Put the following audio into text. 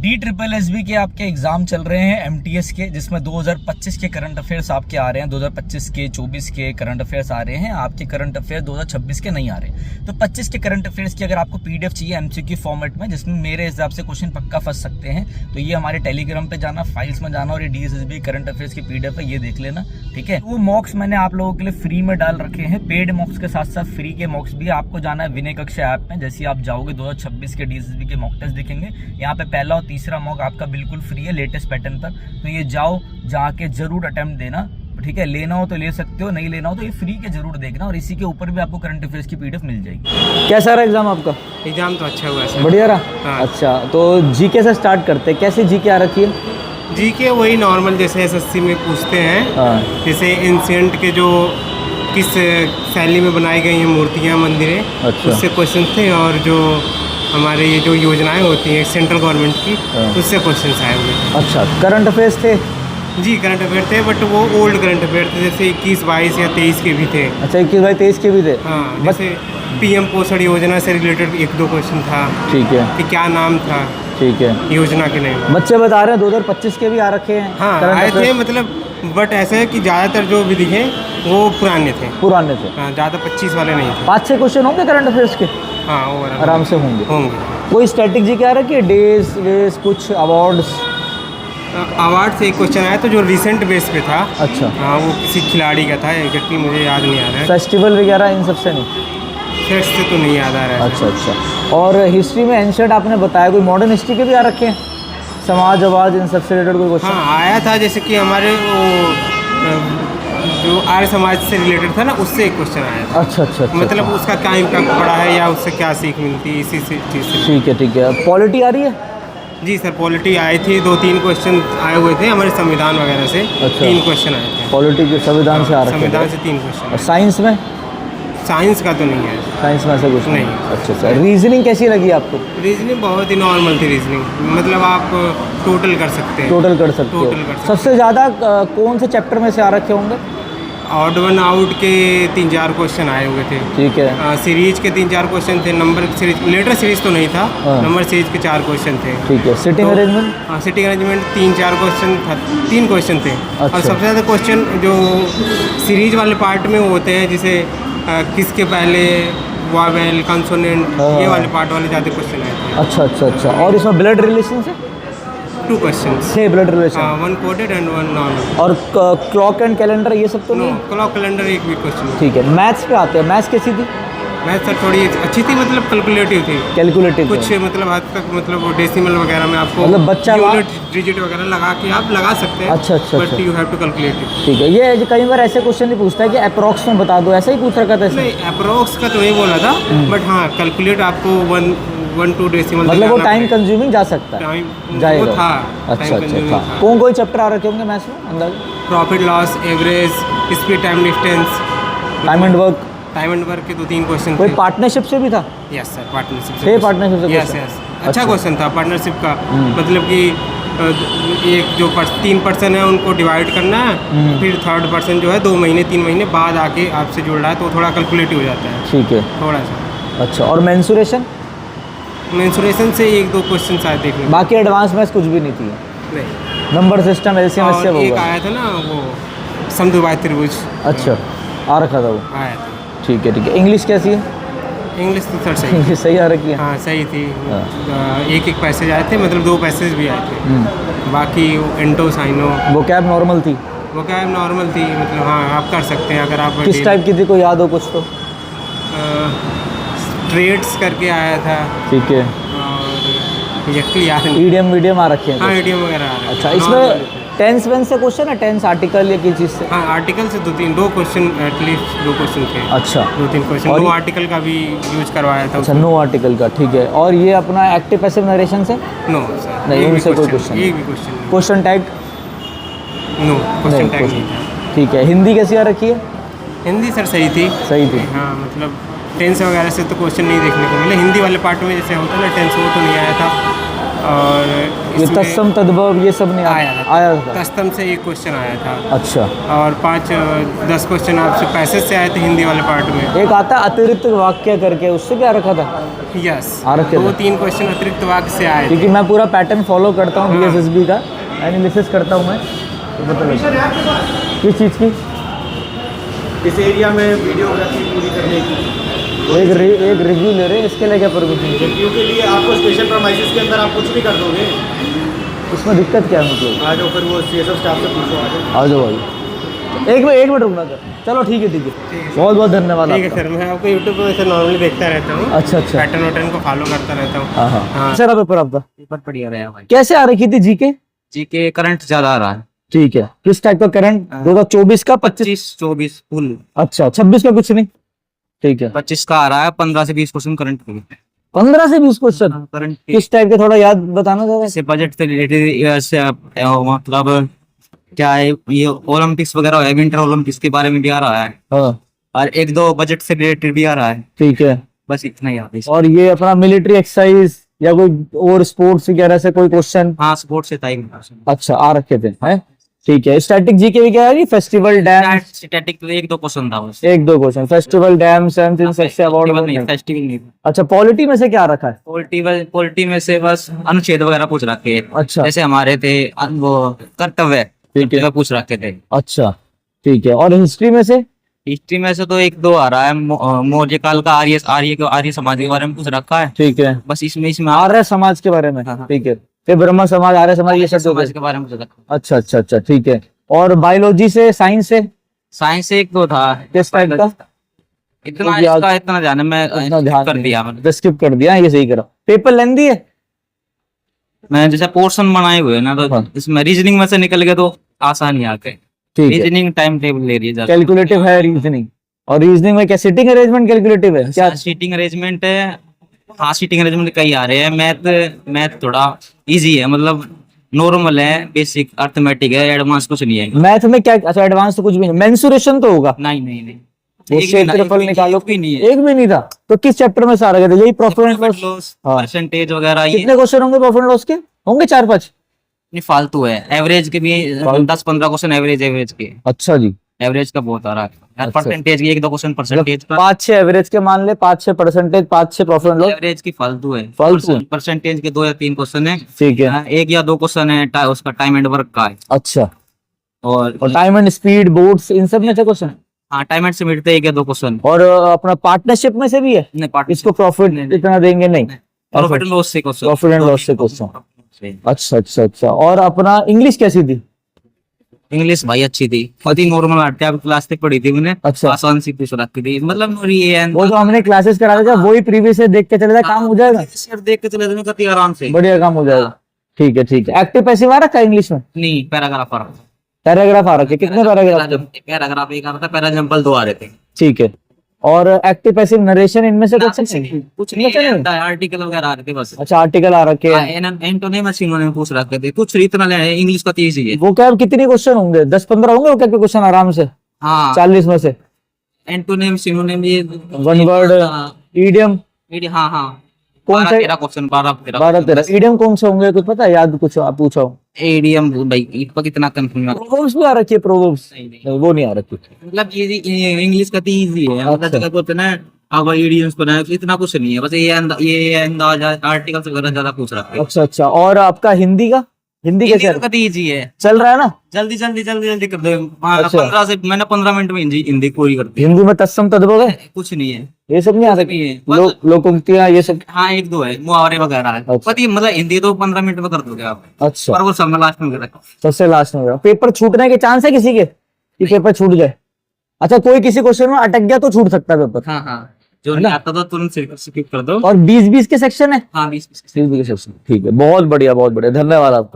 DSSB के आपके exam चल रहे हैं MTS के, जिसमें 2025 के करंट अफेयर्स आपके आ रहे हैं। 2025 के 24 के करंट अफेयर्स आ रहे हैं, आपके करंट अफेयर 2026 के नहीं आ रहे। तो 25 के करंट अफेयर्स की अगर आपको PDF चाहिए MCQ फॉर्मेट में, जिसमें मेरे हिसाब से क्वेश्चन पक्का फंस सकते हैं, तो ये हमारे टेलीग्राम पे जाना, फाइल्स में जाना और ये DSSB करंट अफेयर्स की PDF है, ये देख लेना, ठीक है। वो मॉक्स मैंने आप लोगों के लिए फ्री में डाल रखे हैं। पेड मॉक्स के साथ साथ फ्री के मॉक्स भी। आपको जाना है विनय कक्षा ऐप में। जैसे आप जाओगे 2026 के DSSB के मॉक टेस्ट दिखेंगे, यहाँ पे पहला और तीसरा मॉक आपका बिल्कुल फ्री है लेटेस्ट पैटर्न पर। तो ये जाओ, जाके जरूर अटेम्प्ट देना, ठीक है। लेना हो तो ले सकते हो, नहीं लेना हो तो ये फ्री के जरूर देखना। और इसी के ऊपर भी आपको करंट अफेयर्स की PDF मिल जाएगी। कैसा रहा एग्जाम आपका? एग्जाम तो अच्छा हुआ सर। बढ़िया रहा? हाँ। अच्छा, तो जीके से स्टार्ट करते हैं। कैसे जीके आ रखी है? जीके वही नॉर्मल जैसे SSC में पूछते हैं। हाँ। जैसे एंशिएंट के जो किस शैली में बनाई गई हैं मूर्तियाँ, मंदिरें, अच्छा। उससे क्वेश्चन थे। और जो हमारे ये जो योजनाएं होती हैं सेंट्रल गवर्नमेंट की, उससे क्वेश्चन आए हुए। अच्छा, करंट अफेयर्स थे? जी करंट अफेयर थे, बट वो ओल्ड करंट अफेयर थे, जैसे 21, 22 या 23 के भी थे। अच्छा, 21, 22, 23 के भी थे? हाँ, जैसे PM पोषण योजना से रिलेटेड 1-2 क्वेश्चन था। ठीक है। कि क्या नाम था, ठीक है। योजना के नहीं। बच्चे बता रहे हैं 2025 के भी आ रखे हैं। हाँ आए थे, मतलब बट ऐसा है कि ज़्यादातर जो भी दिखे वो पुराने थे। पुराने थे? हाँ, ज़्यादा 25 वाले नहीं थे। 5-6 क्वेश्चन होंगे करंट अफेयर्स के? हाँ, ओवरऑल आराम से होंगे। कोई स्ट्रेटेजी क्या रखी है? डेज वेज कुछ अवार्ड्स? अवार्ड से एक क्वेश्चन आया तो जो रिसेंट बेस पे था। अच्छा। हाँ, वो किसी खिलाड़ी का था, एग्जैक्टली मुझे याद नहीं आ रहा है। फेस्टिवल वगैरह इन सबसे नहीं? फेस्ट से तो नहीं याद आ रहा है। अच्छा अच्छा। और हिस्ट्री में एंशिएंट आपने बताया, कोई मॉडर्न हिस्ट्री के भी आ रखे हैं? समाज आवाज इन सबसे रिलेटेड कोई क्वेश्चन? हाँ आया था, जैसे कि हमारे वो जो आर्य समाज से रिलेटेड था ना, उससे एक क्वेश्चन आया था। अच्छा अच्छा अच्छा। मतलब उसका क्या इम्पैक्ट पड़ा है या उससे क्या सीख मिलती है, इसी से चीज़ से। ठीक है ठीक है। पॉलिटी आ रही है? जी सर, पॉलिटी आई थी, 2-3 क्वेश्चन आए हुए थे हमारे संविधान वगैरह से। अच्छा। 3 क्वेश्चन आए थे पॉलिटी के संविधान से आ रखे हैं? संविधान से 3 क्वेश्चन। और साइंस में? साइंस का तो नहीं है। साइंस में ऐसा कुछ नहीं। अच्छा अच्छा। रीजनिंग कैसी लगी आपको? रीजनिंग बहुत ही नॉर्मल थी रीजनिंग, मतलब आप टोटल कर सकते हैं। टोटल कर सकते हो? टोटल कर सकते। सबसे ज़्यादा कौन से चैप्टर में से आ रखे होंगे? ऑड वन आउट के 3-4 क्वेश्चन आए हुए थे। ठीक है। सीरीज के 3-4 क्वेश्चन थे। नंबर सीरीज, लेटर सीरीज तो नहीं था। नंबर सीरीज के 4 क्वेश्चन थे। ठीक है। Sitting arrangement? हाँ, सिटिंग अरेंजमेंट 3-4 क्वेश्चन था, 3 क्वेश्चन थे। अच्छा। और सबसे ज़्यादा क्वेश्चन जो सीरीज वाले पार्ट में होते हैं, जैसे किसके पहले वॉवेल, कंसोनेंट, ये वाले पार्ट वाले ज़्यादा क्वेश्चन आए थे। अच्छा अच्छा अच्छा। और इसमें ब्लड रिलेशन से 2 क्वेश्चन थे? Blood relation? 1 coded and 1 normal. और क्लॉक एंड कैलेंडर ये सब तो नहीं? क्लॉक कैलेंडर एक भी क्वेश्चन। ठीक है। मैथ्स पे आते हैं। मैथ्स कैसी थी? मैथ सर थोड़ी अच्छी थी, मतलब कैलकुलेटिव थी। कैलकुलेटिव कुछ मतलब हद तक, मतलब वो डेसिमल वगैरह में आपको, मतलब बच्चा यूनिट डिजिट वगैरह लगा के आप लगा सकते हैं। अच्छा अच्छा but you have to calculate it. ठीक है। ये कई बार ऐसे क्वेश्चन नहीं पूछता है कि अप्रॉक्स में बता दो, ऐसा ही पूछ रखा था इसमें? नहीं, अप्रोक्स का तो नहीं बोला था, बट हाँ कैलकुलेट आपको 1-2 डेसिमल, मतलब वो टाइम कंज्यूमिंग जा सकता है? जाएगा। वो था अच्छा अच्छा था। कौन कोई चैप्टर आ रखे होंगे मैथ्स में अंदाजा? Profit loss, average, speed, time distance, time and work के 2-3 क्वेश्चन कोई थे। पार्टनरशिप से भी था? यस सर, पार्टनरशिप थे पार्टनरशिप से यस question? यस। अच्छा क्वेश्चन था पार्टनरशिप का। मतलब कि एक जो 3 पर्सन है उनको डिवाइड करना है, फिर थर्ड पर्सन जो है 2 महीने 3 महीने बाद आके आपसे जुड़ रहा है, तो थोड़ा कैलकुलेटिव हो जाता है। ठीक है। थोड़ा सा। अच्छा। और मेंसुरेशन? मेंसुरेशन से 1-2 क्वेश्चन आए देखने। बाकी एडवांस मैथ्स कुछ भी नहीं थी? नहीं। नंबर सिस्टम, LCM और से एक होगा? आया था ना वो समद्विबाहु त्रिभुज। अच्छा, आ रखा था वो? आया था। ठीक है ठीक है। इंग्लिश कैसी है? इंग्लिश तो सर सही। इंग्लिश सही आ रखी है? हाँ सही थी। 1-1 पैसेज आए थे, मतलब 2 पैसेज भी आए थे। बाकी एंटो साइनो वो कैब नॉर्मल थी? वो क्या नॉर्मल थी, मतलब हाँ आप कर सकते हैं अगर आप। किस टाइप की थी, कोई याद हो कुछ तो? ट्रेड्स करके आया था। ठीक है। और एग्जैक्टली याद नहीं। ईडीएम वीडियम आ रखे हैं? हाँ ईडीएम वगैरह आ रहा है। अच्छा। इसमें टेंस वेंस से क्वेश्चन है? टेंस आर्टिकल या किस चीज़ से? हाँ आर्टिकल से 2 क्वेश्चन, एटलीस्ट 2 क्वेश्चन थे। अच्छा। 2-3 क्वेश्चन। और नो आर्टिकल का भी यूज करवाया था। अच्छा, नो आर्टिकल का। ठीक है। और ये अपना एक्टिव पैसिव नरेशन से? नो सर, नहीं, उनसे कोई क्वेश्चन? एक भी question. Question tag? No, question tag नहीं था। ठीक है। हिंदी कैसी आ रखी है? हिंदी सर सही थी। सही थी? हाँ, मतलब टेंस वगैरह से तो क्वेश्चन नहीं देखने को मिले। हिंदी वाले पार्ट में जैसे होता है ना टेंस, वो तो नहीं आया था। और ये इसमें तत्सम तद्भव ये सब नहीं आया था। तस्तम से एक क्वेश्चन आया था अच्छा, और 5-10 क्वेश्चन आपसे पैसेज से आए थे हिंदी वाले पार्ट में। एक आता अतिरिक्त वाक्य करके, उससे क्या रखा था? यस, आ रखे थे। 2-3 क्वेश्चन अतिरिक्त वाक्य से आए थे। क्योंकि मैं पूरा पैटर्न फॉलो करता हूँ, बीएसएसबी का एनालिसिस करता हूँ मैं, तो पता लगता है। किस चीज़ की? इस एरिया में वीडियोग्राफी पूरी करने की एक रिव्यू ले रहे हैं, इसके लिए क्या परमिशन चाहिए? रिव्यू के लिए आपको स्पेशल प्रमाइसिस के अंदर आप कुछ भी कर दोगे। इसमें दिक्कत क्या है मतलब? आ जाओ, फिर वो सीएसएफ स्टाफ से पूछो। आ जाओ। आ जाओ भाई, एक मिनट रुकना सर। चलो ठीक है बहुत बहुत धन्यवाद ठीक है आपका। सर, मैं आपको यूट्यूब पे वैसे नॉर्मली देखता रहता हूँ। अच्छा अच्छा, पैटर्न वैटर्न को फॉलो करता रहता हूँ। हाँ हाँ। सर पेपर आपका पेपर बढ़िया रहा भाई। कैसे आ रखी थी जीके? जीके करंट ज्यादा आ रहा है। ठीक है, किस टाइप का करंट? 2024 का 25? 25-24 फुल। अच्छा, 26 का कुछ नहीं? ठीक है, 25 का आ रहा है, 15 से 20 क्वेश्चन करंट के। 15 से 20 क्वेश्चन करंट किस टाइप के, थोड़ा याद बताना जरा। से बजट से रिलेटेड, मतलब क्या है, ये ओलंपिक्स वगैरह है, विंटर ओलंपिक्स के बारे में भी आ रहा है, हाँ और 1-2 बजट से रिलेटेड भी आ रहा है। ठीक है, बस इतना ही आता है। और ये अपना मिलिट्री एक्सरसाइज या कोई और स्पोर्ट्स वगैरह से कोई क्वेश्चन? हाँ, स्पोर्ट्स से था। अच्छा, आ रखे थे हैं। ठीक है, स्टैटिक जीके भी क्या है? फेस्टिवल डैम स्टैटिक 1-2 क्वेश्चन था बस। 1-2 question, festival dam sense in section award नहीं, फेस्टिवल नहीं। अच्छा, पॉलिटी में से क्या रखा है? पॉलिटी में से बस अनुच्छेद वगैरह पूछ रखे। अच्छा जैसे हमारे थे वो कर्तव्य, ठीक है, पूछ रखे थे। अच्छा ठीक है। और हिस्ट्री में से? हिस्ट्री में से तो 1-2 आ रहा है, मौर्य काल का आर्य समाज के बारे में पूछ रखा है। ठीक है, बस इसमें आर्य समाज के बारे में। हाँ। ठीक है, फिर ब्रह्म समाज, आर्य समाज, ये सब समाज के बारे में पूछ रखा है। अच्छा अच्छा अच्छा, ठीक है। और बायोलॉजी से, साइंस से? साइंस से 1-2 था। किस टाइप का? इतना याद- इसका इतना ध्यान है, मैं इतना ध्यान कर नहीं। दिया मैंने। तो स्किप कर दिया, ये सही करा। पेपर लेंदी है? मैं जैसे पोर्शन बनाए हुए हैं ना, तो हाँ। इसमें रीजनिंग में से निकल गए तो आसानी आके। ठीक है, रीजनिंग टाइम टेबल ले रही है ज्यादा। कैलकुलेटिव है रीजनिंग। और रीजनिंग में क्या सीटिंग अरेंजमेंट कैलकुलेटिव है क्या? सीटिंग अरेंजमेंट है। हाँ, सीटिंग अरेंजमेंट कई आ रहे हैं। मैथ थोड़ा इजी है, मतलब नॉर्मल है, बेसिक अर्थमेटिक है, एडवांस कुछ नहीं है। मैथ में क्या? अच्छा, एडवांस तो कुछ भी नहीं। मेंसुरेशन तो होगा? नहीं नहीं नहीं, वो एक भी ना- क्षेत्रफल एक निकालो, भी नहीं है। एक भी नहीं था। तो किस चैप्टर में सारा गया था? यही प्रॉफिट एंड लॉस? लॉस, हाँ। परसेंटेज वगैरह, ये कितने क्वेश्चन होंगे प्रॉफिट एंड लॉस के? होंगे 4-5? नहीं, फालतू है। एवरेज के भी 10-15 क्वेश्चन एवरेज के। अच्छा जी, एवरेज का बहुत आ रहा है। अच्छा। परसेंटेज के 1-2 क्वेश्चन परसेंटेज का। 5-6 एवरेज के मान ले, 5-6 percentage, 5-6 profit and loss. Average की फालतू है। फालतू? परसेंटेज के 2 या 3 क्वेश्चन है। ठीक है, हाँ, 1 या 2 क्वेश्चन है उसका टाइम एंड वर्क का है। अच्छा। और और टाइम एंड स्पीड, बोर्ड्स, इन सब में से क्वेश्चन? हाँ, टाइम एंड से मिलते 1 या 2 क्वेश्चन। और अपना पार्टनरशिप में से भी है? नहीं, पार्ट इसको प्रॉफिट इतना देंगे नहीं? प्रॉफिट एंड लॉस से क्वेश्चन। प्रॉफिट एंड लॉस से क्वेश्चन। अच्छा अच्छा अच्छा। और अपना इंग्लिश कैसी थी? इंग्लिश भाई अच्छी थी, बहुत ही नॉर्मल आती है। क्लास तक पढ़ी थी मैंने। अच्छा। आसान सी पूछ रखी थी, मतलब ये वो जो हमने क्लासेस करा था, वही प्रीवियस से देख के चले जाए, काम हो जाएगा? देख के चले जाने का आराम से। बढ़िया काम हो जाएगा। ठीक है ठीक है। एक्टिव पैसिव आ रखा है इंग्लिश में? नहीं, पैराग्राफ आ रहा था। पैराग्राफ आ रखे? कितने पैराग्राफ? पैराग्राफ एक आ रहा था, पैराग्राफल 2 आ रहे थे। ठीक है। और एक्टिव पैसिव नरेशन, इनमें से कुछ नहीं? कुछ नहीं है, आर्टिकल वगैरह आ रहे थे बस। अच्छा, आर्टिकल आ रखे हैं। एंटोनिम सिनोनिम पूछ रखे थे, कुछ इतना ले इंग्लिश का 30 ही है। वो क्या, कितने क्वेश्चन होंगे? 10-15 होंगे वो क्या क्वेश्चन आराम से? हाँ, 40 में से? एंटोनिम सिनोनिम ये वन वर्ड, ईडियम हाँ हाँ, कौन सा? 12-13 क्वेश्चन, 12-13। 12-13 ईडियम कौन से होंगे? कुछ पता है? याद कुछ आप पूछा हो? एडीएम भाई, इस पर कितना कंफ्यूजन। प्रोवर्ब्स भी आ रखी है? प्रोवर्ब्स वो नहीं आ रखी। मतलब ये इंग्लिश का 30 ही है, मतलब जगह बोलते ना अब इडियम्स पर इतना कुछ नहीं है, बस ये अंदाज आर्टिकल्स वगैरह ज्यादा पूछ रहा है। अच्छा अच्छा। और आपका हिंदी का? हिंदी कैसे का 30 ही है, चल रहा है ना? जल्दी कर दो। अच्छा। 15 मिनट में हिंदी पूरी कर दी। हिंदी में तत्सम तद्भव है? कुछ नहीं है, ये सब नहीं आ नहीं है। सकती? लोकोक्तियां ये सब? हाँ, 1-2 है, मुहावरे वगैरह है। अच्छा। पति मतलब हिंदी तो 15 मिनट में कर दोगे आप, अच्छा, पर वो सब लास्ट में रखो। सबसे लास्ट में। पेपर छूटने के चांस है किसी के कि पेपर छूट जाए? अच्छा, कोई किसी क्वेश्चन में अटक गया तो छूट सकता है पेपर? हाँ हाँ, जो नहीं आता तो तुरंत स्किप कर दो। और 20-20 के सेक्शन है? हाँ, 20 20 के सेक्शन। ठीक है, बहुत बढ़िया बहुत बढ़िया, धन्यवाद आपका।